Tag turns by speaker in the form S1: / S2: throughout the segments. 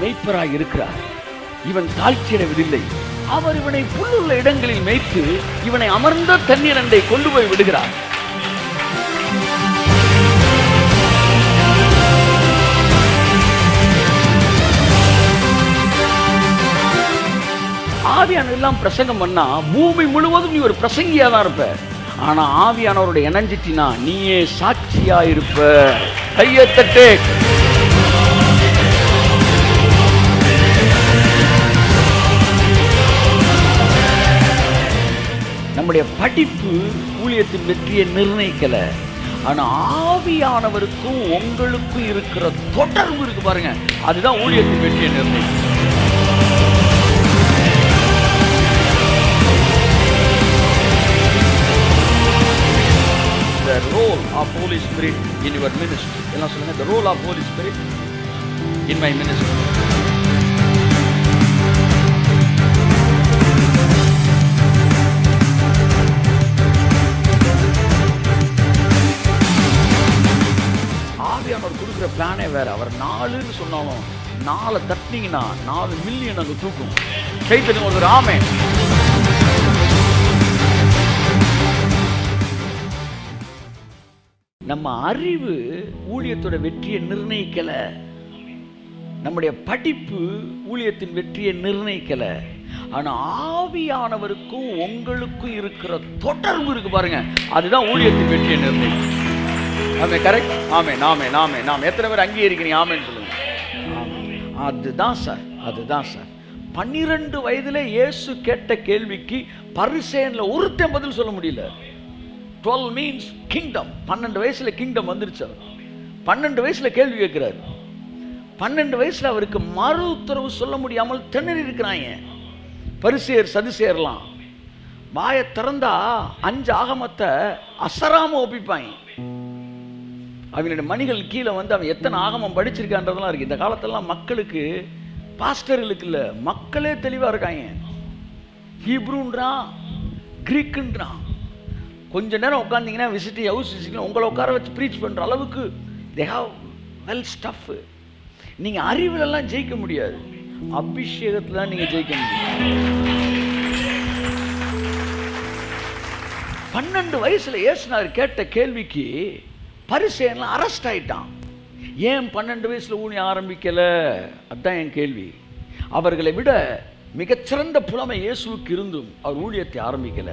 S1: மெய்ப்பராய் இருக்கிறார். இவன் தாழ்ச்சியடைவதில்லை. அவர் இவனை புல்லுள்ள இடங்களில் மேய்த்து இவனை அமர்ந்த தண்ணீர் அண்டை கொண்டு போய் விடுகிறார். ஆவியானவர் எல்லாம் பிரசங்கம் பண்ணா பூமி முழுவதும் நீ ஒரு பிரசங்கியா தான் இருப்ப. ஆனா ஆவியானவரோட எனர்ஜிட்டினா நீயே சாட்சியா இருப்ப. கையை தட்டு. நம்முடைய படிப்பு ஊழியத்தின் வெற்றியை நிர்ணயிக்கல. ஆனா ஆவியானவருக்கும் உங்களுக்கும் இருக்கிற தொடர்பு இருக்கு பாருங்க, அதுதான் ஊழியத்தின் வெற்றியை நிர்ணயிக்கும். The role of Holy Spirit in your ministry. எல்லாம் சொல்லுங்க, the role of Holy Spirit in my ministry. ஆவியானவர் கொடுக்குற பிளானே வேற. அவர் 4ன்னு சொன்னாலும் 4 தட்டினீங்கன்னா 4 மில்லியன் அங்கே தூக்கும். கைத்தறி ஒரு ஆமென். நம்ம அறிவு ஊழியத்தோட வெற்றியை நிர்ணயிக்கல. நம்முடைய படிப்பு ஊழியத்தின் வெற்றியை நிர்ணயிக்கல. ஆனா ஆவியானவருக்கும் உங்களுக்கும் இருக்கிற தொடர்பு இருக்கு பாருங்க, அதுதான் ஊழியத்தின் வெற்றியை நிர்ணயிக்கும். ஆமே, கரெக்ட். ஆமே, நாமே நாமே நாம் எத்தனை பேர் அங்கீகரிக்கிறீங்க? ஆமேன்னு சொல்லுங்க. அதுதான் சார், அதுதான் சார். 12 வயதுல இயேசு கேட்ட கேள்விக்கு பரிசேயன்ல ஒருத்தன் பதில் சொல்ல முடியல. 12 means kingdom. 12 வயசுல கிங்டம் வந்துருச்சு. 12 வயசுல கேள்வி கேட்கிறாரு. 12 வயசுல அவருக்கு மறு உத்தரவு சொல்ல முடியாமல் திணறி இருக்கிறாங்க. பரிசேயர் சதுசேயர்லாம் வாயை திறந்தா 5 ஆகமத்தை அசராம ஒப்பிப்பாங்க. அவனுடைய மணிகள் கீழே வந்து அவன் எத்தனை ஆகமம் படிச்சிருக்கான்றதெல்லாம் இருக்கு. இந்த காலத்தெல்லாம் மக்களுக்கு, பாஸ்டர்களுக்கு இல்லை, மக்களே தெளிவா இருக்காங்க. ஹீப்ரூன்றான், கிரீக்குன்றான். கொஞ்ச நேரம் உட்காந்தீங்கன்னா விசிட்டி ஹவுஸ் விசிட்டிங் உங்களை உட்கார வச்சு ப்ரீச் பண்ணுற அளவுக்கு தே ஹாவ் வெல் ஸ்டஃப். நீங்கள் அறிவிலெல்லாம் ஜெயிக்க முடியாது, அபிஷேகத்தில் தான் நீங்கள் ஜெயிக்க முடியும். 12 வயசுல இயேசுநாதர் கேட்ட கேள்விக்கு பரிசேயன்லாம் அரெஸ்ட் ஆயிட்டான். ஏன் 12 வயசுல ஊழியம் ஆரம்பிக்கல? அதுதான் என் கேள்வி. அவர்களை விட மிகச்சிறந்த புலமை இயேசுவுக்கு இருந்தும் அவர் ஊழியத்தை ஆரம்பிக்கல.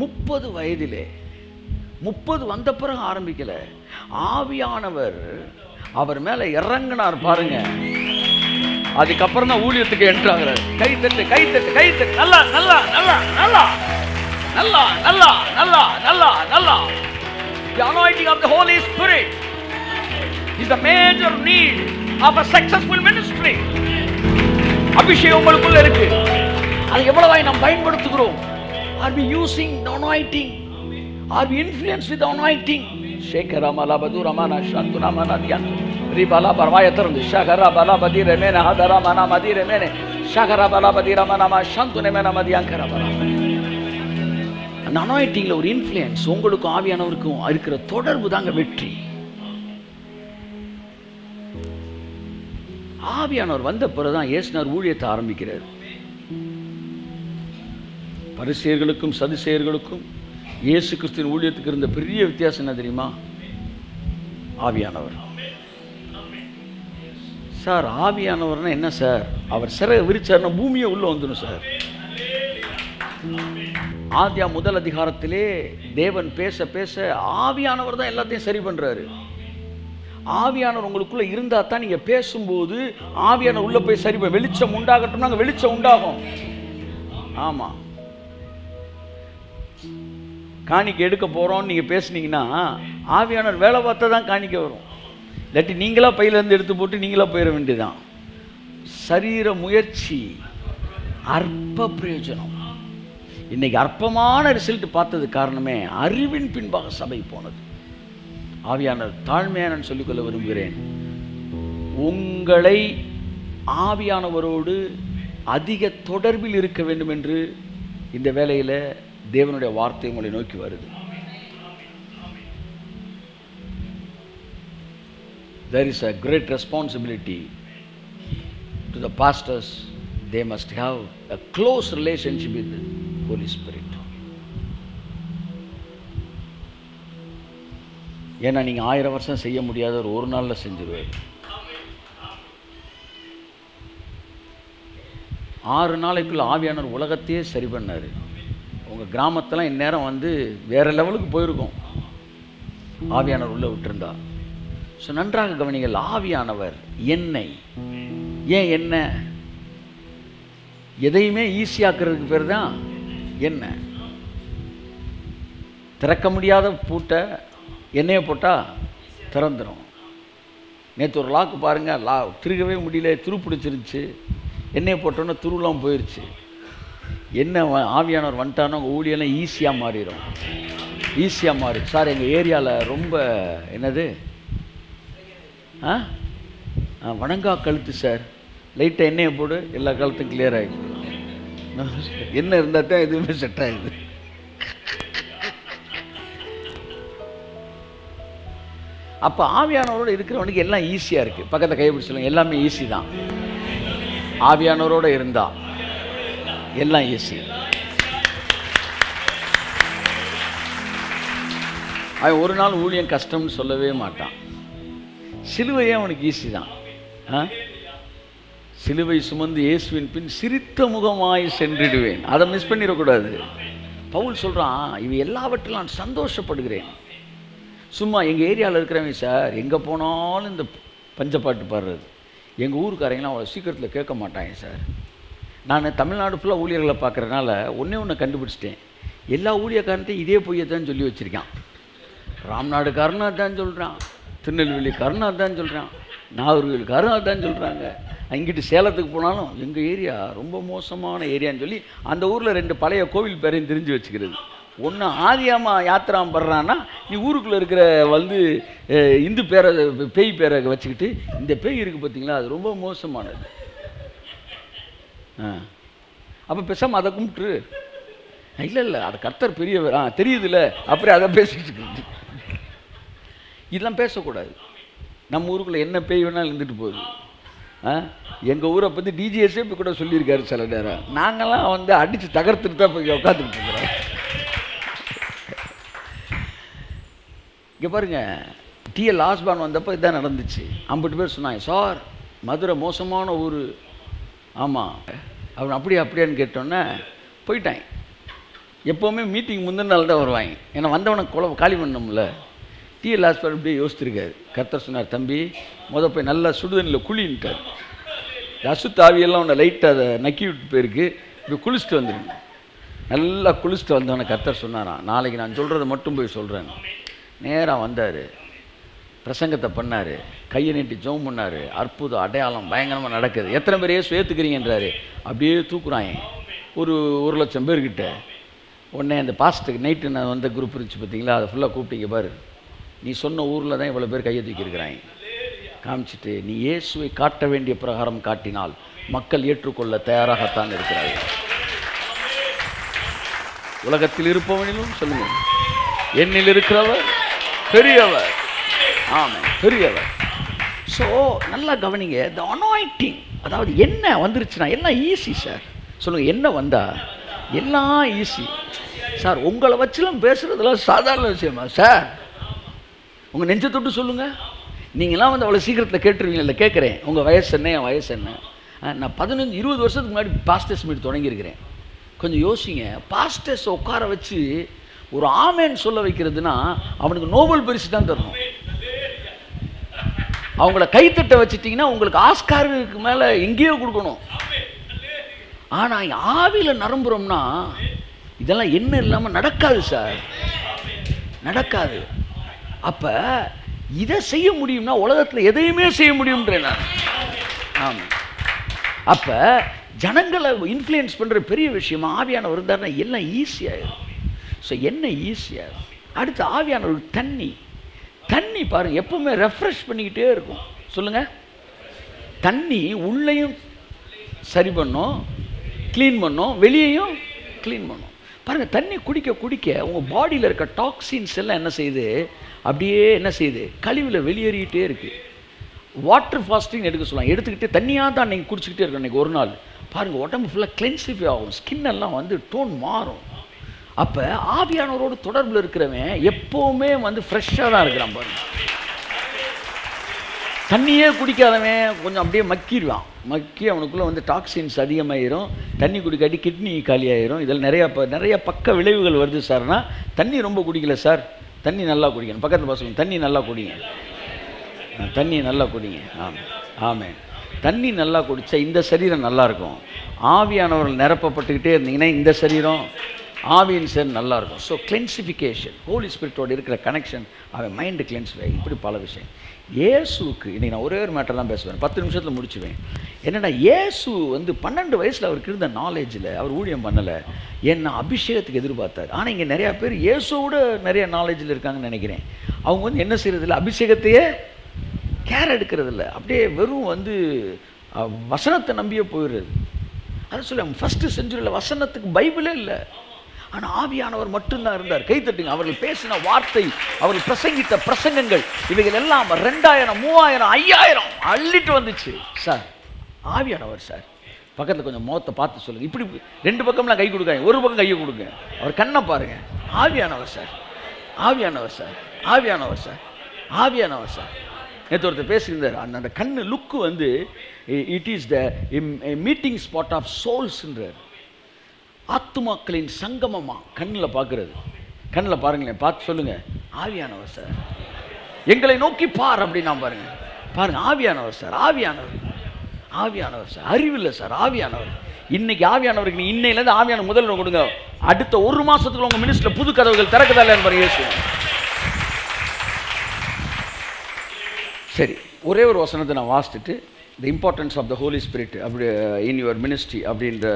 S1: 30 வயதிலே, 30 வந்த பிறகு ஆரம்பிக்கல. ஆவியானவர் அவர் மேல இறங்கினார் பாருங்க, அதுக்கப்புறம் தான் ஊழியத்துக்கு என்ட்ரு ஆகிறார். கை தட்டு, கை தட்டு, கை தட்டு. நல்லா நல்லா நல்லா நல்லா நல்லா நல்லா நல்லா நல்லா நல்லா. The anointing of the Holy Spirit is the major need of a successful ministry. அபிஷேகம் உங்களுக்குள்ள இருக்கு. அது எவ்வளவாய் நாம் பயன்படுத்துகிறோம்? Are we using the anointing? Are we influenced with the anointing? Shekara malabadu ramana shantuna manadiyan ribala barvayatran shagara balabadi remena hadara mana madi remene shagara balabadi ramana ma shantune mena madiyankara bala. அந்த அனாயிண்டிங்ல ஒரு influence உங்களுக்கும் ஆவியானவருக்கும் இருக்கிற தொடர்பு தாங்க வெற்றி. ஆவியானவர் வந்த பிறகுதான் இயேசுநாதர் ஊழியத்தை ஆரம்பிக்கிறார். பரிசேயர்களுக்கும் சதுசேயர்களுக்கும் இயேசு கிறிஸ்துவின் ஊழியத்துக்கு இருந்த பெரிய வித்தியாசம் என்ன தெரியுமா? ஆவியானவர். சார் ஆவியானவர்னா என்ன சார்? அவர் சிறை விரிச்சார்னா பூமியை உள்ள வந்துடும் சார். ஆதியா 1 அதிகாரத்திலே தேவன் பேச பேச ஆவியானவர் தான் எல்லாத்தையும் சரி பண்றாரு. ஆவியானவர் உங்களுக்குள்ள இருந்தா தான் நீங்க பேசும்போது ஆவியானவர் உள்ள போய் சரி வெளிச்சம் உண்டாகட்டும்னா அங்க வெளிச்சம் உண்டாகும். ஆமா, காணிக்கை எடுக்க போறோம் நீங்க பேசுனீங்கன்னா ஆவியானவர் வேலை பார்த்தா தான் காணிக்கை வரும். இல்லாட்டி நீங்களா பையில இருந்து எடுத்து போட்டு நீங்களா போயிட வேண்டியதான். சரீர முயற்சி அற்ப பிரயோஜனம். இன்னைக்கு அற்பமான ரிசல்ட் பார்த்தது காரணமே அறிவின் பின்பாக சபை போனது. ஆவியானவர் தாழ்மையான சொல்லிக்கொள்ள விரும்புகிறேன். உங்களை ஆவியானவரோடு அதிக தொடர்பில் இருக்க வேண்டும் என்று இந்த வேளையில தேவனுடைய வார்த்தை உங்களை நோக்கி வருது. There is a great responsibility to the pastors, they must have a close relationship with the Holy Spirit. ஏன்னா நீங்கள் 1000 வருஷம் செய்ய முடியாத ஒரு நாளில் செஞ்சிருவார். 6 நாளைக்குள்ள ஆவியானவர் உலகத்தையே சரி பண்ணார். உங்கள் கிராமத்தெல்லாம் இந்நேரம் வந்து வேறு லெவலுக்கு போயிருக்கும் ஆவியானவர் உள்ளே விட்டுருந்தா. ஸோ நன்றாக கவனிங்கள், ஆவியானவர் எண்ணெய். ஏன் எண்ணெய்? எதையுமே ஈஸியாக்குறதுக்கு பேர் தான் எண்ணெய். திறக்க முடியாத பூட்டை எண்ணெயை போட்டால் திறந்துடும். நேற்று ஒரு லாக்கு பாருங்கள், திருகவே முடியல, துரு பிடிச்சிருந்துச்சு. எண்ணெயை போட்டோன்னா துருலாம் போயிடுச்சு. எண்ணெய் ஆவியானவர் வந்துட்டானோ உங்கள் ஊழியெல்லாம் ஈஸியாக மாறிடும். ஈஸியாக மாறிடும். சார் எங்கள் ஏரியாவில் ரொம்ப என்னது வணங்கா கழுத்து சார், லைட்டாக எண்ணெயை போடு, எல்லா கழுத்தும் கிளியர் ஆகிடும். எண்ணெய் இருந்தால் தான் எதுவுமே செட் ஆகுது. அப்போ ஆவியானவரோடு இருக்கிறவனுக்கு எல்லாம் ஈஸியாக இருக்குது. பக்கத்தை கைப்பிடி சொல்லுங்கள், எல்லாமே ஈஸி தான். ஆவியானவரோடு இருந்தால் எல்லாம் ஈஸி. அவன் ஒரு நாள் ஊழியம் கஷ்டம்னு சொல்லவே மாட்டான். சிலுவையே அவனுக்கு ஈஸி தான். சிலுவை சுமந்து இயேசுவின் பின் சிரித்த முகமாய் சென்றிடுவேன். அதை மிஸ் பண்ணிடக்கூடாது. பவுல் சொல்கிறான், இவை எல்லாவற்றிலும் நான் சந்தோஷப்படுகிறேன். சும்மா எங்கள் ஏரியாவில் இருக்கிறவங்க சார் எங்கே போனாலும் இந்த பஞ்சப்பாட்டு பாடுறது. எங்கள் ஊருக்காரங்களாம் அவ்வளோ சீக்கிரத்தில் கேட்க மாட்டாங்க சார். நான் தமிழ்நாடு ஃபுல்லாக ஊழியர்களை பார்க்குறதுனால ஒன்று கண்டுபிடிச்சிட்டேன். எல்லா ஊழியக்காரன்ட்டையும் இதே பொய்யத்தான் சொல்லி வச்சுருக்கான். ராம்நாடுக்காரனா தான் சொல்கிறான், திருநெல்வேலிக்காரனா தான் சொல்கிறான், நாகர்கோவிலுக்காரனா தான் சொல்கிறாங்க. அங்கிட்டு சேலத்துக்கு போனாலும் எங்கள் ஏரியா ரொம்ப மோசமான ஏரியான்னு சொல்லி அந்த ஊரில் 2 பழைய கோவில் பேரையும் தெரிஞ்சு வச்சுக்கிறது. ஒன்று ஆதியாமா யாத்திராம் படுறான்னா, நீ ஊருக்குள்ளே இருக்கிற வந்து இந்து பேரை பேய் பேரை வச்சுக்கிட்டு இந்த பேய் இருக்குது பார்த்தீங்களா, அது ரொம்ப மோசமானது. அப்போ பேசாமல் அதை கும்பிட்டுரு. இல்லை அதை கர்த்தர் பெரியவர் தெரியுதுல்ல, அப்புறம் அதை பேசிக்கிட்டு இதெல்லாம் பேசக்கூடாது. நம்ம ஊருக்குள்ளே என்ன பேய் வேணாலும் இருந்துட்டு போகுது. எங்கள் ஊரை பற்றி டிஜிஎஸ்ஸே இப்போ கூட சொல்லியிருக்காரு சில நேரம். நாங்கள்லாம் வந்து அடித்து தகர்த்துட்டு தான் போய் உட்காந்துக்கிட்டு இருக்கிறோம். இங்கே பாருங்கள், டிஎல் ஆஸ்பான் வந்தப்போ இதுதான் நடந்துச்சு. 50 பேர் சொன்னாங்க, சார் மதுரை மோசமான ஊர். ஆமாம் அவன் அப்படியான்னு கேட்டோன்னே போயிட்டாங்க. எப்போவுமே மீட்டிங் முந்தின நாள் தான் வருவாங்க. ஏன்னா வந்தவனை காலி பண்ணோம்ல. டிஎல் ஆஸ்பான் அப்படியே யோசிச்சிருக்காரு. கர்த்தர் சொன்னார், தம்பி போய் நல்லா சுடுதண்ணில் குளின்ட்டார். அசுத்த ஆவியெல்லாம் உன்னை லைட்டாக அதை நக்கி விட்டு போயிருக்கு, இப்போ குளிச்சுட்டு வந்துடுங்க. நல்லா குளிச்சுட்டு வந்தவனை கர்த்தர் சொன்னாராம், நாளைக்கு நான் சொல்கிறத மட்டும் போய் சொல்கிறேன். நேராக வந்தார், பிரசங்கத்தை பண்ணார், கையை நீட்டி ஜெபம் பண்ணார். அற்புதம் அடையாளம் பயங்கரமாக நடக்குது. எத்தனை பேரையே சேர்த்துக்கிறீங்கன்றாரு. அப்படியே தூக்குறாங்க ஒரு 1,00,000 பேர்கிட்ட. உடனே அந்த பாஸ்ட்டுக்கு நைட்டு நான் வந்த குரூப் இருந்துச்சு பார்த்தீங்களா, அதை ஃபுல்லாக கூப்பிட்டீங்க பாரு, நீ சொன்ன ஊரில் தான் இவ்வளோ பேர் கையை தூக்கியிருக்கிறாங்க. காமிச்சிட்டு நீ இயேசுவை காட்ட வேண்டிய பிரகாரம் காட்டினால் மக்கள் ஏற்றுக்கொள்ள தயாராகத்தான் இருக்கிறார்கள். உலகத்தில் இருப்பவனிலும் சொல்லுங்கள், என்னில் இருக்கிறவர் பெரியவர். ஆமாம், பெரியவர். ஸோ நல்லா கவனிங்க, த அனாயிண்டிங், அதாவது என்ன வந்துருச்சுன்னா எல்லாம் ஈஸி சார். சொல்லுங்கள், என்ன வந்தால் எல்லாம் ஈஸி சார். உங்களை வச்சுலாம் பேசுகிறதுலாம் சாதாரண விஷயமா சார்? உங்கள் நெஞ்சை தொட்டு சொல்லுங்கள். நீங்களாம் வந்து அவ்வளோ சீக்கிரத்தில் கேட்டுருவீங்க. இல்லை கேட்குறேன், உங்கள் வயசு என்ன, என் வயசு என்ன? நான் 15-20 வருஷத்துக்கு முன்னாடி பாஸ்டர்ஸ் மீட் தொடங்கியிருக்கிறேன். கொஞ்சம் யோசிங்க, பாஸ்டர்ஸ் உட்கார வச்சு ஒரு ஆமேன் சொல்ல வைக்கிறதுனா அவனுக்கு நோபல் பரிசு தான் தரணும். அவங்கள கைத்தட்ட வச்சுட்டிங்கன்னா உங்களுக்கு ஆஸ்காருக்கு மேலே எங்கேயோ கொடுக்கணும். ஆனால் ஆவியில் நரம்புறோம்னா இதெல்லாம் என்ன இல்லாமல் நடக்காது சார், நடக்காது. அப்போ இதை செய்ய முடியும்னா உலகத்தில் எதையுமே செய்ய முடியும்ன்றேன் நான். ஆமாம். அப்போ ஜனங்களை இன்ஃப்ளூயன்ஸ் பண்ணுற பெரிய விஷயமா ஆவியானவர் இருந்தாருன்னா எல்லாம் ஈஸியாகிடும். ஸோ என்ன ஈஸியாகும். அடுத்து ஆவியானவர் தண்ணி பாருங்கள், எப்பவுமே ரெஃப்ரெஷ் பண்ணிக்கிட்டே இருக்கும். சொல்லுங்கள், தண்ணி உள்ளேயும் சரி பண்ணும், க்ளீன் பண்ணும், வெளியேயும் க்ளீன் பண்ணும். பாருங்கள், தண்ணி குடிக்க உங்கள் பாடியில் இருக்க டாக்ஸின்ஸ் எல்லாம் என்ன செய்யுது, அப்படியே என்ன செய்யுது, கழிவில் வெளியேறிக்கிட்டே இருக்குது. வாட்டர் ஃபாஸ்டிங் எடுக்க சொல்லலாம். எடுத்துக்கிட்டு தண்ணியாக தான் நீங்கள் குடிச்சிக்கிட்டே இருக்கணும். இன்றைக்கி ஒரு நாள் பாருங்கள், உடம்பு ஃபுல்லாக கிளென்சிஃபை ஆகும், ஸ்கின் எல்லாம் வந்து டோன் மாறும். அப்போ ஆவியானவரோடு தொடர்பில் இருக்கிறவன் எப்போவுமே வந்து ஃப்ரெஷ்ஷாக தான் இருக்கிறான் பாருங்கள். தண்ணியே குடிக்காதவன் கொஞ்சம் அப்படியே மக்கிடுவான். மக்கி அவனுக்குள்ளே வந்து டாக்ஸின்ஸ் அதிகமாகிடும். தண்ணி குடிக்காட்டி கிட்னி காலியாகிடும். இதில் நிறைய பக்க விளைவுகள் வருது சார்னா. தண்ணி ரொம்ப குடிக்கல சார், தண்ணி நல்லா குடிக்கணும். பக்கத்தில் பசங்க தண்ணி நல்லா குடிங்க, தண்ணி நல்லா குடிங்க. ஆமென். தண்ணி நல்லா குடித்தா இந்த சரீரம் நல்லாயிருக்கும். ஆவியானவர்கள் நிரப்பப்பட்டுக்கிட்டே இருந்தீங்கன்னா இந்த சரீரம் ஆவியின் சரி நல்லாயிருக்கும். ஸோ கிளென்சிஃபிகேஷன், ஹோலி ஸ்பிரிட்டோடு இருக்கிற கனெக்ஷன், அவன் மைண்டு கிளென்சிஃபை, இப்படி பல விஷயம். இயேசுக்கு இன்றைக்கி நான் ஒரே ஒரு மேட்டர் தான் பேசுவேன், 10 நிமிஷத்தில் முடிச்சுவேன். என்னென்னா, இயேசு வந்து 12 வயசில் அவருக்கு இருந்த நாலேஜில் அவர் ஊழியம் பண்ணலை, ஏன்னா அபிஷேகத்துக்கு எதிர்பார்த்தார். ஆனால் இங்கே நிறையா பேர் இயேசுவோட நிறைய நாலேஜில் இருக்காங்கன்னு நினைக்கிறேன். அவங்க வந்து என்ன செய்கிறதில்ல, அபிஷேகத்தையே கேர் எடுக்கிறதில்ல, அப்படியே வெறும் வந்து வசனத்தை நம்பியே போயிடுறது. அதை சொல்லி ஃபஸ்ட்டு செஞ்சுரியில் வசனத்துக்கு பைபிளே இல்லை, ஆனால் ஆவியானவர் மட்டும்தான் இருந்தார். கைத்தட்டுங்க. அவர்கள் பேசின வார்த்தை, அவர்கள் பிரசங்கித்த பிரசங்கங்கள், இவைகள் எல்லாம் 2000, 3000, 5000 அள்ளிட்டு வந்துச்சு. சார் ஆவியானவர் சார். பக்கத்தில் கொஞ்சம் முகத்தை பார்த்து சொல்லுங்கள். இப்படி 2 பக்கம்லாம் கை கொடுக்காங்க, ஒரு பக்கம் கையை கொடுங்க. அவர் கண்ணை பாருங்கள். ஆவியானவர் சார், ஆவியானவர் சார், ஆவியானவர் சார், ஆவியானவர் சார். நேற்று ஒருத்தர் பேசியிருந்தார். அந்த கண்ணு லுக்கு வந்து it is the meeting spot of சோல்ஸ்ன்றார். ஆத்துமாக்களின் சங்கமமாக கண்ணில் பார்க்குறது. கண்ணில் பாருங்களேன், பார்த்து சொல்லுங்கள், ஆவியானவர் சார், எங்களை நோக்கி பார் அப்படின்னா பாருங்கள். பாருங்கள், ஆவியானவர் சார், ஆவியானவர், ஆவியானவர் சார். அறிவில்லை சார், ஆவியானவர். இன்னைக்கு ஆவியானவருக்கு நீ இன்னையிலேருந்து ஆவியான முதல்ல கொடுங்க. அடுத்த 1 மாதத்துக்குள்ள உங்கள் மினிஸ்டரில் புது கதவுகள் திறக்குதா இல்லைன்னு பாருங்க. இயேசு சரி, ஒரே ஒரு வசனத்தை நான் வாசித்துட்டு, the importance of the Holy Spirit அப்படி இன் யுவர் மினிஸ்ட்ரி, அப்படின்ற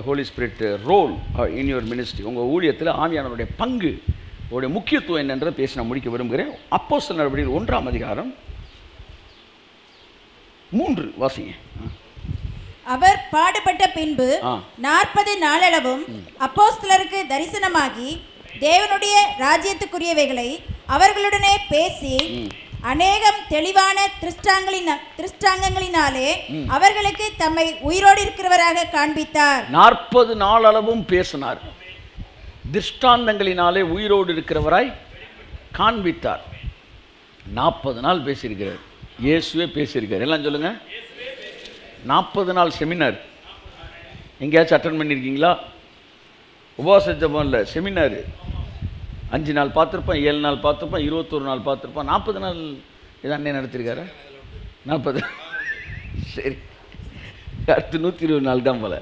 S1: Holy Spirit role in your ministry, உங்கள் ஊழியத்தில் ஆவியானவருடைய பங்கு, உடைய முக்கியத்துவம் என்னன்றதை பேசி நான் முடிக்க விரும்புகிறேன். அப்போஸ்தலர் நடவடிக்கைகள் 1ஆம் அதிகாரம் 3 வாசிங்க.
S2: அவர் பாடுபட்ட பின்பு 40 நாளளவும் அப்போஸ்தலருக்கு தரிசனமாகி தேவனுடைய ராஜ்யத்துக்குரியவைகளை அவர்களுடனே பேசி அநேகம் தெளிவான திருஷ்டாங்கங்களினாலே அவர்களுக்கு தம்மை உயிரோடு இருக்கிறவராக காண்பித்தார்.
S1: 40 நாளளவும் பேசினார், திருஷ்டாந்தங்களினாலே உயிரோடு இருக்கிறவராய் காண்பித்தார். 40 நாள் பேசியிருக்கிறார். இயேசுவே பேசியிருக்கார். எல்லாம் சொல்லுங்க. 40 நாள் செமினார். எங்கேயாச்சும் அட்டன் பண்ணியிருக்கீங்களா? உபவாச ஜெபம் இல்லை, செமினார். 5 நாள் பார்த்துருப்பான், 7 நாள் பார்த்துருப்பான், 21 நாள் பார்த்துருப்பான். 40 நாள் இது அண்ணே நடத்திருக்காரு. 40 சரி, அடுத்து 120 நாள் தான் போல.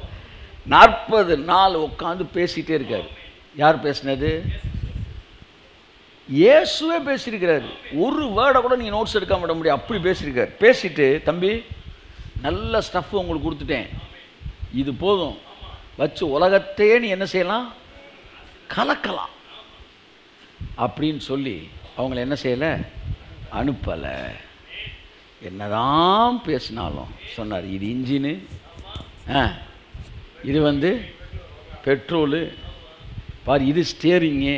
S1: 40 நாள் உட்காந்து பேசிகிட்டே இருக்கார். யார் பேசினது? இயேசுவே பேசியிருக்கிறாரு. ஒரு வேர்டை கூட நீங்கள் நோட்ஸ் எடுக்காம விட முடியும், அப்படி பேசியிருக்காரு. பேசிட்டு, தம்பி நல்ல ஸ்டஃப் உங்களுக்கு கொடுத்துட்டேன், இது போதும், வச்சு உலகத்தையே நீ என்ன செய்யலாம், கலக்கலாம் அப்படின்னு சொல்லி அவங்கள என்ன செய்யலை, அனுப்பலை. என்னதான் பேசினாலும் சொன்னார், இது இன்ஜினு, இது வந்து பெட்ரோலு, பாரு இது ஸ்டியரிங்கு,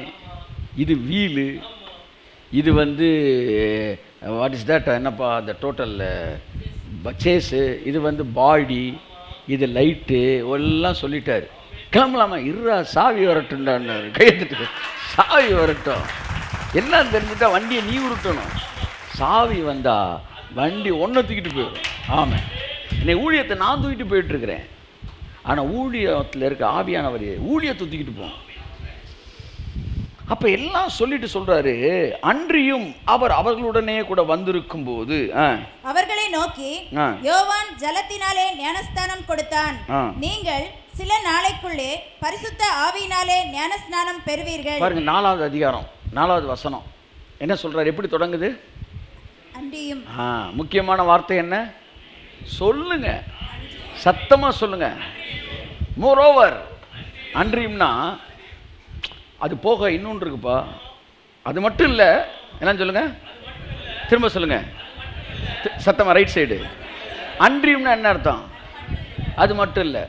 S1: இது வீலு, இது வந்து வாட் இஸ் தட் என்னப்பா அந்த டோட்டல் சேஸு, இது வந்து பாடி, இது லைட்டு எல்லாம் சொல்லிட்டார். கிளம்பலாமா? இருறா சாவி வரட்டும்டான்னு கையெழுத்துட்டு, சாவி வரட்டும், என்னன்னு தெரிஞ்சுட்டா வண்டியை நீ உருட்டணும். சாவி வந்தா வண்டி ஒன்றை தூக்கிட்டு போயிடும். ஆமாம், இன்னைக்கு ஊழியத்தை நான் தூக்கிட்டு போயிட்டுருக்கிறேன். ஆனால் ஊழியத்தில் இருக்க ஆவியானவர் ஊழியத்தை தூக்கிட்டு போகும். அப்போ எல்லாம் சொல்லிட்டு சொல்றாரு, அன்றியும் அவர் அவர்களுடனே கூட வந்திருக்கும் போது
S2: அவர்களை நோக்கி, யோவான் ஜலத்தினாலே ஞானஸ்நானம் கொடுத்தான், நீங்கள் சில நாளைக்குள்ளே பரிசுத்த ஆவியினாலே ஞானஸ்நானம் பெறுவீர்கள். பாருங்க, 4வது அதிகாரம் 4வது வசனம் என்ன சொல்றாரு, எப்படி தொடங்குது? அன்றியும்.
S1: முக்கியமான வார்த்தை என்ன சொல்லுங்க, சத்தமா சொல்லுங்க. மோரோவர், அன்றியும்னா அது போக இன்னொன்று இருக்குப்பா, அது மட்டும் இல்லை. என்னன்னு சொல்லுங்க, திரும்ப சொல்லுங்க சத்தமா, ரைட் சைடு. அன்றியும்னா என்ன அர்த்தம்? அது மட்டும் இல்லை.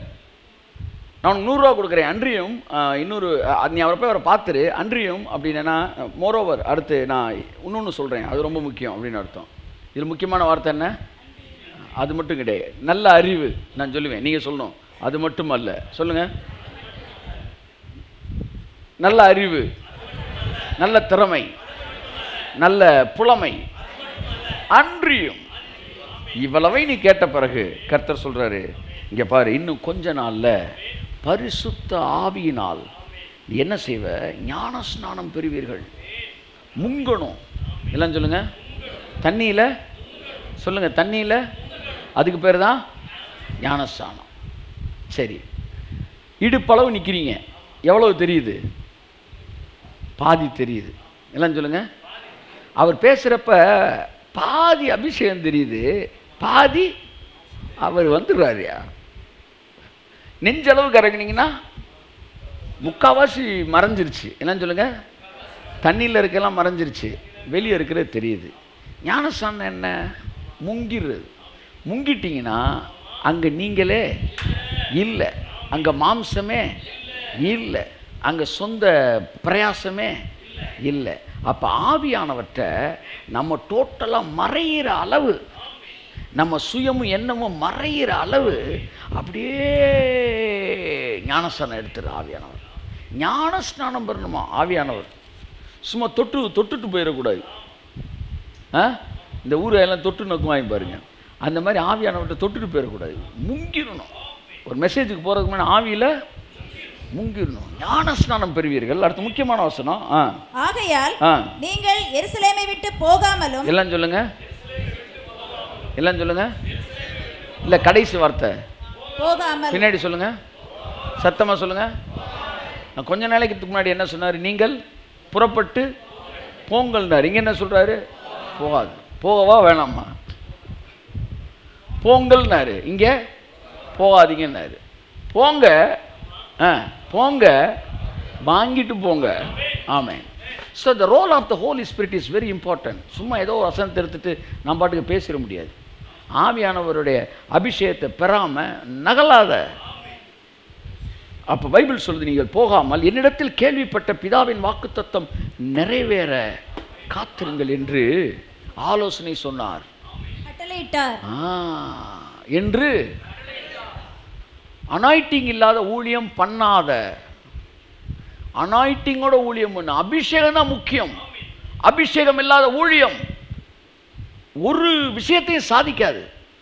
S1: நான் 100 ரூபா கொடுக்குறேன், அன்றியும் இன்னொரு நீ அவரை போய் அவரை பார்த்துரு, அன்றியும் அப்படின்னா மோரோவர். அடுத்து நான் இன்னொன்று சொல்கிறேன், அது ரொம்ப முக்கியம் அப்படின்னு அர்த்தம். இதில் முக்கியமான வார்த்தை என்ன? அது மட்டும் கிடையாது. நல்ல அறிவு நான் சொல்லுவேன், நீங்கள் சொல்லணும். அது மட்டும் அல்ல, சொல்லுங்க. நல்ல அறிவு, நல்ல திறமை, நல்ல புலமை அன்றியும். இவ்வளவை நீ கேட்ட பிறகு கர்த்தர் சொல்றாரு, இங்க பாரு, இன்னும் கொஞ்ச நாள்ல பரிசுத்த ஆவியினால் நீ என்ன செய்வ? ஞான ஸ்நானம் பெறுவீர்கள். முங்கணும். எல்லாம் சொல்லுங்க. தண்ணியில சொல்லுங்க, தண்ணியில. அதுக்கு பேர் தான் ஞானஸ்நானம். சரி, இடுப்பளவு நிற்கிறீங்க. எவ்வளவு தெரியுது? பாதி தெரியுது. எல்லாம் சொல்லுங்க. அவர் பேசுகிறப்ப பாதி அபிஷேகம் தெரியுது, பாதி அவர் வந்துடுறாருயா. நெஞ்சளவு கறக்குனீங்கன்னா முக்கால்வாசி மறைஞ்சிருச்சு. என்னன்னு சொல்லுங்க. தண்ணியில் இருக்கலாம் மறைஞ்சிருச்சு, வெளியே இருக்கிறது தெரியுது. ஞானஸ்நானம் என்ன? முங்கிடுறது. முங்கிட்டீங்கன்னா அங்கே நீங்களே இல்லை, அங்கே மாம்சமே இல்லை, அங்கே சொந்த பிரயாசமே இல்லை. அப்போ ஆவியானவற்ற நம்ம டோட்டலாக மறையிற அளவு, நம்ம சுயமும் எண்ணமும் மறையிற அளவு அப்படியே ஞானஸ்நானம் எடுத்துரு ஆவியானவர். ஞானஸ்நானம் பெறணுமா ஆவியானவர்? சும்மா தொட்டுட்டு போயிடக்கூடாது. இந்த ஊரை எல்லாம் தொட்டு நோக்கம் வாங்கி பாருங்க. அந்த மாதிரி ஆவியானவர்கிட்ட தொட்டுட்டு போயிடக்கூடாது, முங்கிடணும். ஒரு மெசேஜுக்கு போகிறதுக்கு முன்னாடி ஆவியில் முங்கிடணும். ஞானஸ்நானம் பெறுவீர்கள். அடுத்த முக்கியமான வசனம்.
S2: ஆகையால் நீங்கள் எருசலேமை விட்டு போகாமலும்.
S1: எல்லாம் சொல்லுங்க, எல்லாம் சொல்லுங்க. இல்லை, கடைசி வார்த்தை
S2: போகாமல்.
S1: பின்னாடி சொல்லுங்க, சத்தமா சொல்லுங்க. நான் கொஞ்ச நாளைக்கு முன்னாடி என்ன சொன்னார்? நீங்கள் புறப்பட்டு போங்கள்னார். இங்கே என்ன சொல்றாரு? போகாது. போகவா வேணாமா? போங்கள்னாரு. இங்கே போகாதீங்கன்னாரு. போங்க, போங்க, வாங்கிட்டு போங்க. Amen. So the role of the Holy Spirit is very important. சும்மா ஏதோ ஒரு வசனத்தை எடுத்துட்டு நம்ம பாட்டுக்கு பேசிட முடியாது. ஆவியானவருடைய அபிஷேகத்தை பெறாமல் நகலாத. அப்போ பைபிள் சொல்லுது, நீங்கள் போகாமல் என்னிடத்தில் கேள்விப்பட்ட பிதாவின் வாக்குத்தத்தம் நிறைவேற காத்திருங்கள் என்று ஆலோசனை சொன்னார், என்று. அனாயிட்டிங் இல்லாத ஊழியம் பண்ணாத. அனாயிட்டிங்கோட ஊழியம் பண்ண. அபிஷேகம் தான் முக்கியம். அபிஷேகம் இல்லாத ஊழியம் ஒரு விஷயத்தையும் சாதிக்காது.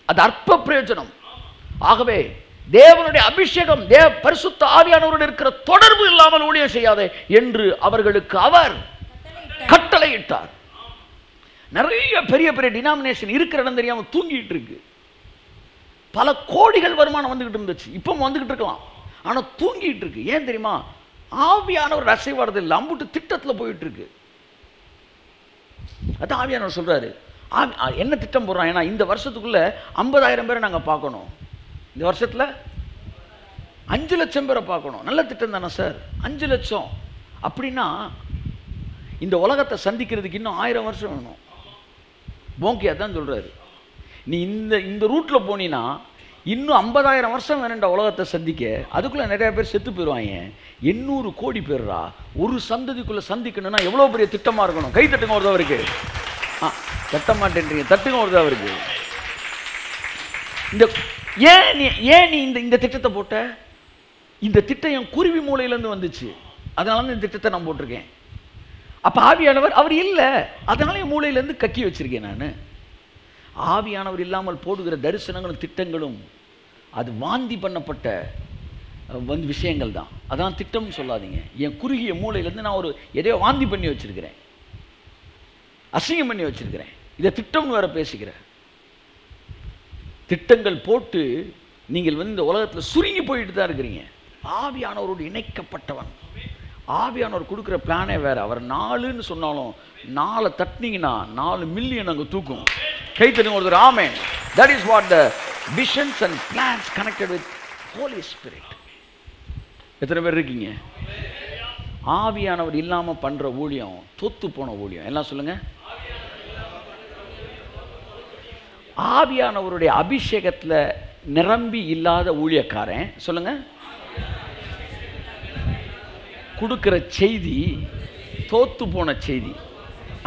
S1: அது அற்ப பிரயோஜனம். ஆகவே தேவனுடைய அபிஷேகம், பரிசுத்த ஆவியானவருடன் இருக்கிற தொடர்பு இல்லாமல் ஊழியம் செய்யாதே என்று அவர்களுக்கு அவர் கட்டளையிட்டார். நிறைய பெரிய பெரிய டினாமினேஷன் இருக்கிற இடம் தெரியாமல் தூங்கிட்டு இருக்கு. பல கோடிகள் வருமானம் வந்துகிட்டு இருந்துச்சு, இப்போ வந்துகிட்டு இருக்கலாம், ஆனால் தூங்கிட்டு இருக்கு. ஏன் தெரியுமா? ஆவியானவர் அசைவாடுறது இல்லை, அம்புட்டு திட்டத்தில் போயிட்டு இருக்கு. அதான் ஆவியானவர் சொல்றாரு, என்ன திட்டம் போடுறான்? ஏன்னா இந்த வருஷத்துக்குள்ள 50,000 பேரை நாங்கள் பார்க்கணும். இந்த வருஷத்தில் 5 லட்சம் பேரை பார்க்கணும். நல்ல திட்டம் தானே சார்? 5 லட்சம் அப்படின்னா இந்த உலகத்தை சந்திக்கிறதுக்கு இன்னும் 1000 வருஷம் வேணும். போங்கியா தான் சொல்றாரு, நீ இந்த ரூட்டில் போனீன்னா இன்னும் 50,000 வருஷம் வேணுண்டா உலகத்தை சந்திக்க. அதுக்குள்ளே நிறைய பேர் செத்து போயிடுவாங்க. 800 கோடி பேர்ரா ஒரு சந்ததிக்குள்ளே சந்திக்கணும்னா எவ்வளோ பெரிய திட்டமாக இருக்கணும். கை தட்டுங்க ஒரு தவறுக்கு. தட்ட மாட்டேன்றீங்க, தட்டுங்க ஒரு தவறுக்கு. ஏன் நீ இந்த திட்டத்தை போட்ட? இந்த திட்டம் என் குருவி மூலையிலேருந்து வந்துச்சு, அதனால தான் இந்த திட்டத்தை நான் போட்டிருக்கேன். அப்போ ஆவியானவர் அவர் இல்லை, அதனால என் மூலையிலேருந்து கக்கி வச்சிருக்கேன் நான். ஆவியானவர் இல்லாமல் போடுகிற தரிசனங்களும் திட்டங்களும் அது வாந்தி பண்ணப்பட்ட விஷயங்கள் தான். அதான் திட்டம்னு சொல்லாதீங்க. என் குறுகிய மூளையிலேருந்து நான் ஒரு எதையோ வாந்தி பண்ணி வச்சிருக்கிறேன், அசிங்கம் பண்ணி வச்சிருக்கிறேன். இதை திட்டம்னு வேற பேசிக்கிறேன். திட்டங்கள் போட்டு நீங்கள் இந்த உலகத்தில் சுருங்கி போயிட்டு தான் இருக்கிறீங்க. ஆவியானவரோடு இணைக்கப்பட்டவன். ஆவியானவர் கொடுக்குற பிளானே வேற. அவர் 4ன்னு சொன்னாலும் 4 தட்டினீங்கன்னா 4 மில்லியன் அங்கே தூக்கும். கை தட்டுங்க ஒருத்தர். ஆமென். That is what the visions and plans connected with Holy Spirit. எத்தனை பேர் இருக்கீங்க? ஆவியானவர் இல்லாமல் பண்ற ஊழியம் தோத்து போன ஊழியம். எல்லாம் சொல்லுங்க. ஆவியானவருடைய அபிஷேகத்தில் நிரம்பி இல்லாத ஊழியக்காரன் சொல்லுங்க, கொடுக்கிற செய்தி தோத்து போன செய்தி.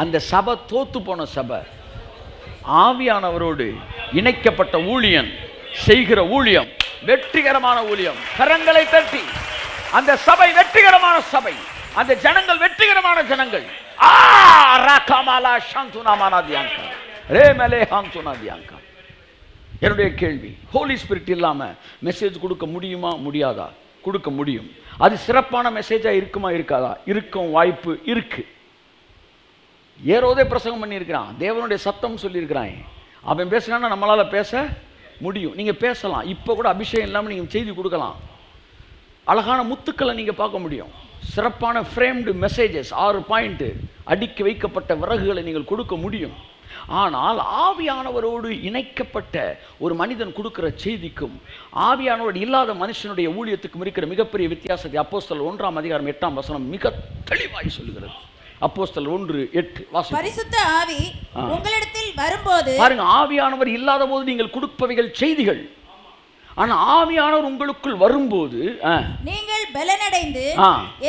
S1: அந்த சபை தோத்து போன சபை. ஆவியானவரோடு இணைக்கப்பட்ட ஊழியன் செய்கிற ஊழியம் வெற்றிகரமான ஊழியம். கரங்களை தட்டி அந்த சபை வெற்றிகரமான சபை, அந்த ஜனங்கள் வெற்றிகரமான ஜனங்கள். என்னுடைய கேள்வி, ஹோலி ஸ்பிரிட் இல்லாம மெசேஜ் கொடுக்க முடியுமா முடியாதா? கொடுக்க முடியும். அது சிறப்பான மெசேஜா இருக்குமா இருக்காதா? இருக்கும் வாய்ப்பு இருக்கு. ஏரோதே பிரசங்கம் பண்ணியிருக்கிறான், தேவனுடைய சத்தம் சொல்லியிருக்கிறான். அவன் பேசுறான்னா நம்மளால பேச முடியும். நீங்க பேசலாம். இப்போ கூட அபிஷேகம் இல்லாமல் நீங்க செய்தி கொடுக்கலாம். அழகான முத்துக்களை நீங்க பார்க்க முடியும். சிறப்பான ஃப்ரேம்டு மெசேஜஸ் 6 பாயிண்ட் அடுக்கி வைக்கப்பட்ட விறகுகளை நீங்கள் கொடுக்க முடியும். ஆனால் ஆவியானவரோடு இணைக்கப்பட்ட ஒரு மனிதன் கொடுக்கிற செய்திக்கும் ஆவியானவரோடு இல்லாத மனுஷனுடைய ஊழியத்துக்கும் இருக்கிற மிகப்பெரிய வித்தியாசத்தை அப்போஸ்தலர் 1:8 மிக தெளிவாய் சொல்லுகிறது. அப்போஸ்தலர் 1:8
S2: பரிசுத்த ஆவி உங்களிடத்தில் வரும்போது,
S1: பாருங்க, ஆவியானவர் இல்லாத போது நீங்கள் கொடுப்பவைகள் செய்திகள். ஆனா ஆவியானவர் உங்களுக்குள் வரும்போது
S2: நீங்கள் பலனடைந்து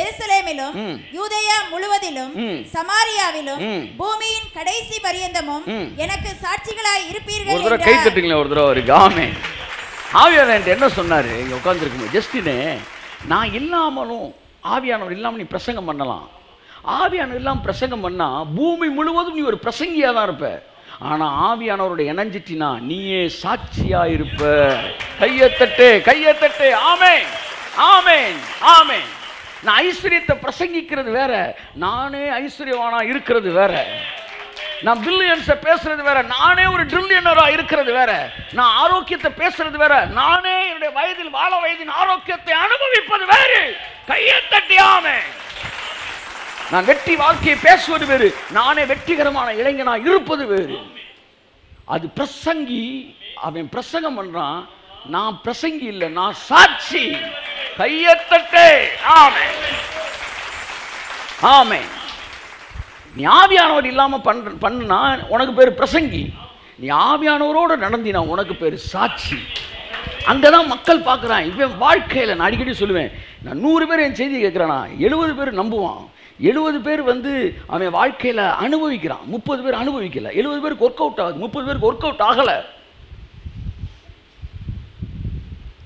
S2: எருசலேமிலும் யூதேயா முழுவதிலும் சமாரியாவிலும் பூமியின் கடைசி பரியந்தமும் எனக்கு சாட்சிகளாய் இருப்பீர்கள்.
S1: ஒரு தடவை கை தட்டுங்களேன், ஒரு தடவை இருக்கு. ஆமென். ஆவியானவர் என்ன சொன்னாரு? இங்க உட்கார்ந்திருக்கும் ஜஸ்டினே, நான் இல்லாமலும் ஆவியானவர் இல்லாமல் நீ பிரசங்கம் பண்ணலாம். ஆவியானவர் இல்லாமல் பிரசங்கம் பண்ணா பூமி முழுவதும் நீ ஒரு பிரசங்கியா தான் இருப்ப. ஆனா ஆவியானவரோட இணைஞ்சிட்டினா நீயே சாட்சியா இருப்ப. கையத்தட்டு, கையத்தட்டு. ஆமென், ஆமென், ஆமென். நான் ஐஸ்வர்யத்தை பிரசங்கிக்கிறது வேற, நானே ஐஸ்வர்யவானா இருக்கிறது வேற. நான் பில்லியன்ஸை பேசுறது வேற, நானே ஒரு ட்ரில்லியனரா இருக்கிறது வேற. நான் ஆரோக்கியத்தை பேசுறது வேற, நானே என்னுடைய வயதில் வாழ வயதின் ஆரோக்கியத்தை அனுபவிப்பது வேறு. கையத்தட்டி. ஆமென். நான் வெற்றி வாழ்க்கையை பேசுவது வேறு, நானே வெற்றிகரமான இளைஞனா இருப்பது வேறு. அது பிரசங்கி. அவன் பிரசங்கம் பண்றான், நான் பிரசங்கி இல்லை, நான் சாட்சி. கையத்தட்டே. ஆமென், ஆமென். நீ ஆவியானவர் இல்லாம பண்ணா உனக்கு பேரு பிரசங்கி. நீ ஆவியானவரோடு நடந்தினா உனக்கு பேரு சாட்சி. அங்கதான் மக்கள் பார்க்குறான் இவன் வாழ்க்கையில். நான் அடிக்கடி சொல்லுவேன், நான் 100 பேர் என் செய்தி கேட்குறானா 70 பேர் நம்புவான். 70 பேர் அவன் வாழ்க்கையில் அனுபவிக்கிறான். 30 பேர் அனுபவிக்கல. 70 பேருக்கு ஒர்க் அவுட் ஆகுது, 30 பேருக்கு ஒர்க் அவுட் ஆகலை.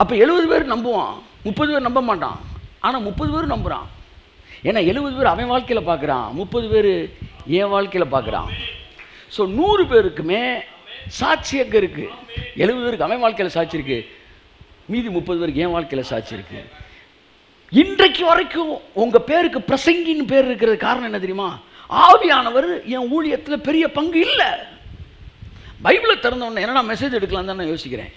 S1: அப்போ 70 பேர் நம்புவான், 30 பேர் நம்ப மாட்டான். ஆனால் 30 பேர் நம்புகிறான். ஏன்னா 70 பேர் அவன் வாழ்க்கையில் பார்க்குறான், 30 பேர் என் வாழ்க்கையில் பார்க்குறான். ஸோ 100 பேருக்குமே சாட்சி எங்கே இருக்குது? 70 பேருக்கு அவன் வாழ்க்கையில் சாட்சி இருக்கு, மீதி 30 பேருக்கு என் வாழ்க்கையில் சாட்சி இருக்கு. இன்றைக்கு வரைக்கும் உங்க பேருக்கு பிரசங்கின்னு பேர் இருக்கிறது காரணம் என்ன தெரியுமா? ஆவியானவர் என் ஊழியத்தில் பெரிய பங்கு இல்லை. பைபிளை திறந்த உடனே என்ன மெசேஜ் எடுக்கலாம் தான் நான் யோசிக்கிறேன்.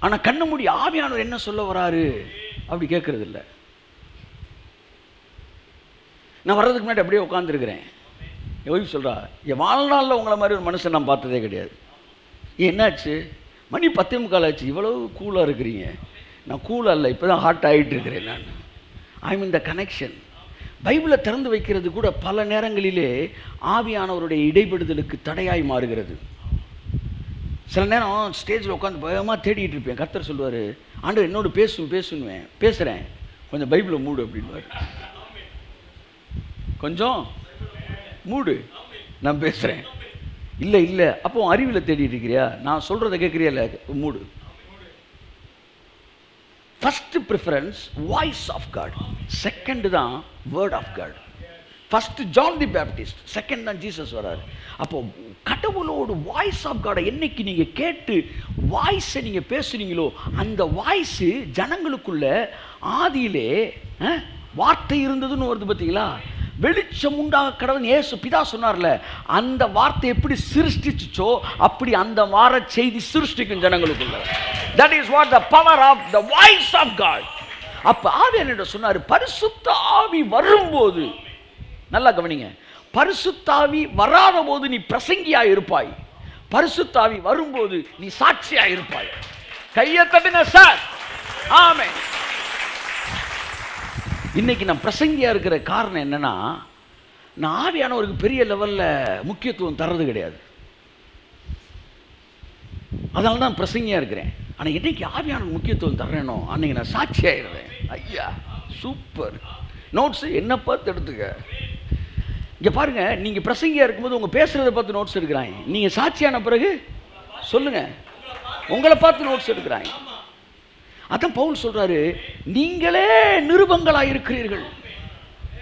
S1: ஆனால் கண்ண மூடி ஆவியானவர் என்ன சொல்ல வராரு அப்படி கேட்கறது இல்லை. நான் வர்றதுக்கு முன்னாடி அப்படியே உட்காந்துருக்கிறேன். என் ஒய்ஃப் சொல்கிறா, என் வாழ்நாளில் உங்களை மாதிரி ஒரு மனுஷன் நான் பார்த்ததே கிடையாது. என்னாச்சு? மணி 10:45 ஆச்சு, இவ்வளவு கூலாக இருக்கிறீங்க. நான் கூலாக இல்லை, இப்போ தான் ஹாட் ஆகிட்டு இருக்கிறேன். நான் ஐம் இந்த கனெக்ஷன். பைபிளை திறந்து வைக்கிறது கூட பல நேரங்களிலே ஆவியானவருடைய இடைபெடுதலுக்கு தடையாய் மாறுகிறது. சில நேரம் ஸ்டேஜில் உட்காந்து பயமாக தேடிட்டு இருப்பேன். கர்த்தர் சொல்லுவார், ஆண்டவர் என்னோட பேசுவேன், பேசுகிறேன், கொஞ்சம் பைபிளை மூடு அப்படின்வார். கொஞ்சம் மூடு, நான் பேசுகிறேன். இல்லை இல்லை, அப்போ அறிவில் தேடிட்டு இருக்கிறியா? நான் சொல்கிறத கேட்குறியா? இல்லை, மூடு. First preference voice of God, second தான் word of God. First John the Baptist, second தான் ஜீசஸ் வராரு. அப்போ கடவுளோடு வாய்ஸ் ஆஃப் காடை என்னைக்கு நீங்கள் கேட்டு வாய்ஸை நீங்கள் பேசுகிறீங்களோ அந்த வாய்ஸு ஜனங்களுக்குள்ள ஆதியிலே வார்த்தை இருந்ததுன்னு வருது பார்த்தீங்களா? வெளிச்சம் உண்டாக கடவுள் இயேசு பிதா சொன்னார்ல, அந்த வார்த்தை எப்படி சிருஷ்டிச்சோ அப்படி அந்த வார செய்தி சிருஷ்டிக்கும் ஜனங்களுக்குள்ள. That is what the power of the voice of God. அப்ப ஆவியானவர் சொன்னார், பரிசுத்த ஆவி வரும்போது, நல்லா கவனிங்க, பரிசுத்த ஆவி வராத போது நீ பிரசங்கியா இருப்பாய், பரிசுத்த ஆவி வரும்போது நீ சாட்சியா இருப்பாய். கையை தட்டுங்க சார். ஆமென். இன்னைக்கு நான் பிரசங்கியா இருக்கிற காரணம் என்னன்னா, நான் ஆவியானவருக்கு பெரிய லெவல்ல முக்கியத்துவம் தர்றது கிடையாது. அதனால தான் பிரசங்கியா இருக்கிறேன். ஆனால் இன்னைக்கு ஆவியானவருக்கு முக்கியத்துவம் தர்றேனோ அன்னைக்கு நான் சாட்சி ஆயிடுவேன். ஐயா சூப்பர். நோட்ஸ் என்ன பார்த்து எடுத்துக்க. இங்கே பாருங்க, நீங்கள் பிரசங்கியாக இருக்கும்போது உங்கள் பேசுகிறத பார்த்து நோட்ஸ் எடுக்கிறாங்க. நீங்கள் சாட்சியான பிறகு சொல்லுங்கள், உங்களை பார்த்து நோட்ஸ் எடுக்கிறாங்க. அதான் பவுல் சொல்கிறாரு, நீங்களே நிருபங்களாக இருக்கிறீர்கள்.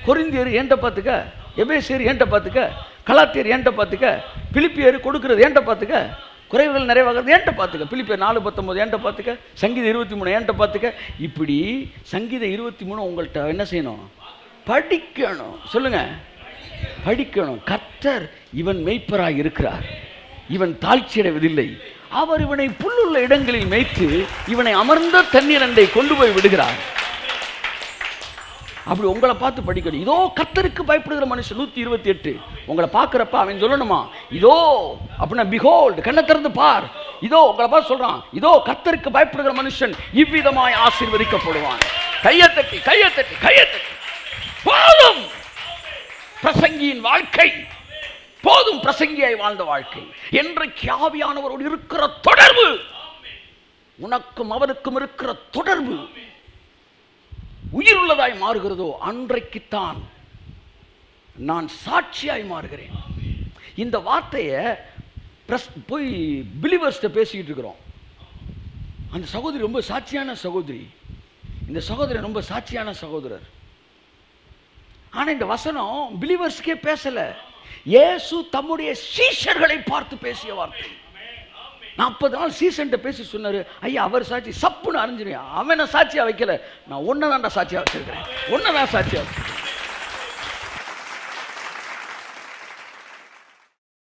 S1: கொரிந்தியர் ஏன்ட்ட பார்த்துக்க, எபேசியர் ஏன்ட்ட பார்த்துக்க, கலாத்தியர் ஏன்ட்ட பார்த்துக்க, பிலிப்பியர் கொடுக்குறது ஏன்ட்ட பார்த்துக்க, குறைவுகள் நிறைவாகிறது ஏன்ட்ட பார்த்துக்க, பிலிப்பியர் 4:19 ஏன்ட்ட பார்த்துக்க, சங்கீதம் 23 ஏன்ட்ட பார்த்துக்க. இப்படி சங்கீதம் 23 உங்கள்கிட்ட என்ன செய்யணும்? படிக்கணும். சொல்லுங்க, படிக்கணும். கர்த்தர் இவன் மெய்ப்பராய் இருக்கிறார், இவன் தாழ்ச்சியடைவதில்லை, அவர் இவனை புல்லுள்ள இடங்களில் மேய்த்து இவனை அமர்ந்த தண்ணீர் அண்டை கொண்டு போய் விடுகிறார். அப்படி உங்களை பார்த்து படிக்கணும். இதோ கர்த்தருக்கு பயப்படுகிற மனுஷன் 128 உங்களை பார்க்குறப்ப அவன் சொல்லணுமா, இதோ அப்படின்னா பிஹோல்ட், கண்ணை திறந்து பார், இதோ உங்களை பார்த்து சொல்றான், இதோ கர்த்தருக்கு பயப்படுகிற மனுஷன் இவ்விதமாய் ஆசீர்வதிக்கப்படுவான். கையை தட்டி கையை தட்டி கையை தட்டி. போதும் பிரசங்கியின் வாழ்க்கை, போதும் பிரசங்கியாய் வாழ்ந்த வாழ்க்கை. என்றைக்கு ஆவியானவரோடு இருக்கிற தொடர்பு, உனக்கும் அவருக்கும் இருக்கிற தொடர்பு உயிருள்ளதாய் மாறுகிறதோ அன்றைக்குத்தான் நான் சாட்சியாய் மாறுகிறேன். இந்த வார்த்தையை போய் பிலிவர்ஸ்ட பேசிக்கிட்டு இருக்கிறோம். அந்த சகோதரி ரொம்ப சாட்சியான சகோதரி, இந்த சகோதரன் ரொம்ப சாட்சியான சகோதரர். ஆனால் இந்த வசனம் பிலிவர்ஸ்க்கே பேசல, இயேசு தம்முடைய சீஷர்களை பார்த்து பேசிய வார்த்தை. 40 நாள் சீசன்ட்ட பேசி சொன்னாரு, ஐயா அவர் சாட்சி சப்புன்னு அறிஞ்சிருவேன், அவனை சாட்சியா வைக்கல, நான் ஒன்றை தான்டா சாட்சியா வச்சிருக்கிறேன், ஒன்றை தான் சாட்சியா வச்சு.